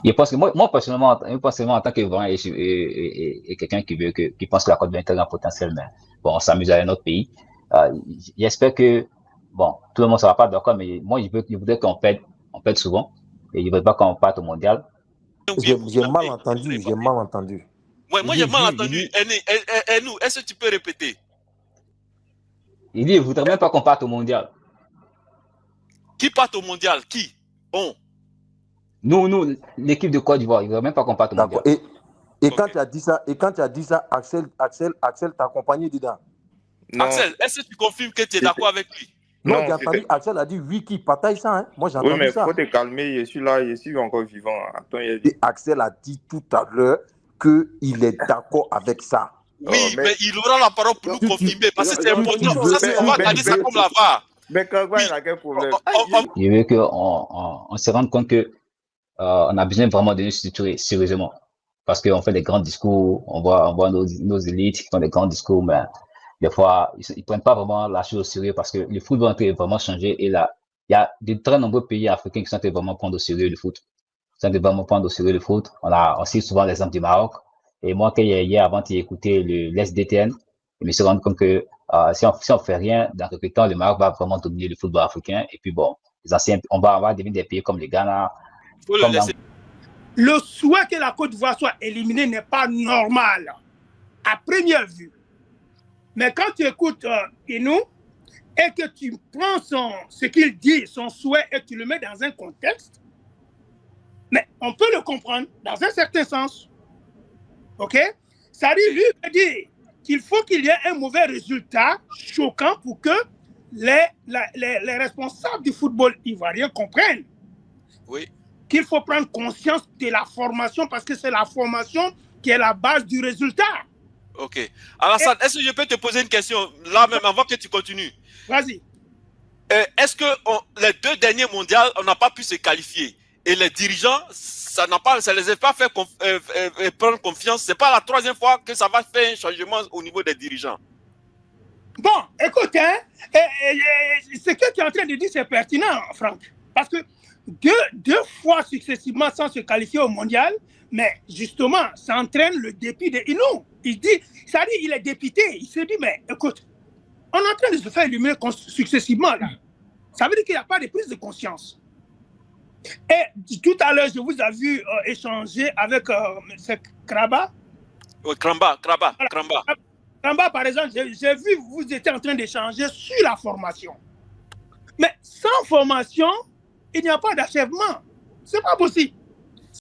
Je pense que moi, personnellement, en tant que vraiment, et quelqu'un qui pense que la Côte d'Ivoire a un très grand potentiel, mais bon, on s'amuse à un autre pays. J'espère que, bon, tout le monde ne sera pas d'accord, mais moi, je voudrais on pète souvent, et je ne voudrais pas qu'on parte au mondial. Oui, vous J'ai mal frappez. entendu, j'ai mal entendu. Moi, j'ai mal entendu. Et nous, est-ce que tu peux répéter? Il dit, je ne voudrais même pas qu'on parte au mondial. Qui part au mondial? Qui? On. Nous, l'équipe de Côte d'Ivoire, il ne voudrait même pas qu'on parte au D'accord. mondial. Et Ok. quand tu as dit ça, Axel t'a accompagné dedans. Non, Axel, est-ce que tu confirmes que tu es d'accord avec lui? Non, non, j'ai entendu, Axel a dit oui, qui partage ça. Hein. Moi, j'ai oui, entendu mais ça. faut te calmer, je suis là, je suis encore vivant. Attends, il a dit. Et Axel a dit tout à l'heure qu'il est d'accord avec ça. Oui, mais il aura la parole pour nous confirmer parce que c'est important. On va garder ça comme la VAR. Mais Kagwa, il a quel problème? Je veux qu'on se rende compte que on a besoin vraiment de nous structurer sérieusement. Parce qu'on fait des grands discours, on voit nos élites qui font des grands discours, mais des fois, ils prennent pas vraiment la chose au sérieux parce que le foot va vraiment changer. Et là, il y a de très nombreux pays africains qui sont vraiment prendre au sérieux le foot. Ils sont vraiment prendre au sérieux le foot. On cite souvent l'exemple du Maroc. Et moi, hier, avant d'écouter l'SDTN, je me suis rendu compte que si on fait rien, dans quelques temps, le Maroc va vraiment dominer le football africain. Et puis bon, les anciens, on va devenir des pays comme les Ghana. Faut le laisser. Le souhait que la Côte d'Ivoire soit éliminée n'est pas normal, à première vue. Mais quand tu écoutes Inou et que tu prends ce qu'il dit, son souhait, et tu le mets dans un contexte, mais on peut le comprendre dans un certain sens. OK? Ça dit, lui veut dire qu'il faut qu'il y ait un mauvais résultat choquant pour que les responsables du football ivoirien comprennent. Oui. Qu'il faut prendre conscience de la formation parce que c'est la formation qui est la base du résultat. Ok. Alassane, est-ce que je peux te poser une question là même avant que tu continues? Vas-y. Est-ce que les 2 derniers mondiaux, on n'a pas pu se qualifier? Et les dirigeants, ça les a pas fait prendre confiance. C'est pas la 3e fois que ça va faire un changement au niveau des dirigeants. Bon, écoute, hein, ce que tu es en train de dire, c'est pertinent, Franck. Parce que deux fois successivement sans se qualifier au mondial, mais justement, ça entraîne le dépit de Inou. Il dit, ça dit, il est dépité. Il se dit, mais écoute, on est en train de se faire éliminer successivement là. Ça veut dire qu'il n'y a pas de prise de conscience. Et tout à l'heure, je vous ai vu échanger avec M. Kraba. Oui, Kramba. Kramba, par exemple, j'ai vu vous étiez en train d'échanger sur la formation. Mais sans formation, il n'y a pas d'achèvement. Ce n'est pas possible.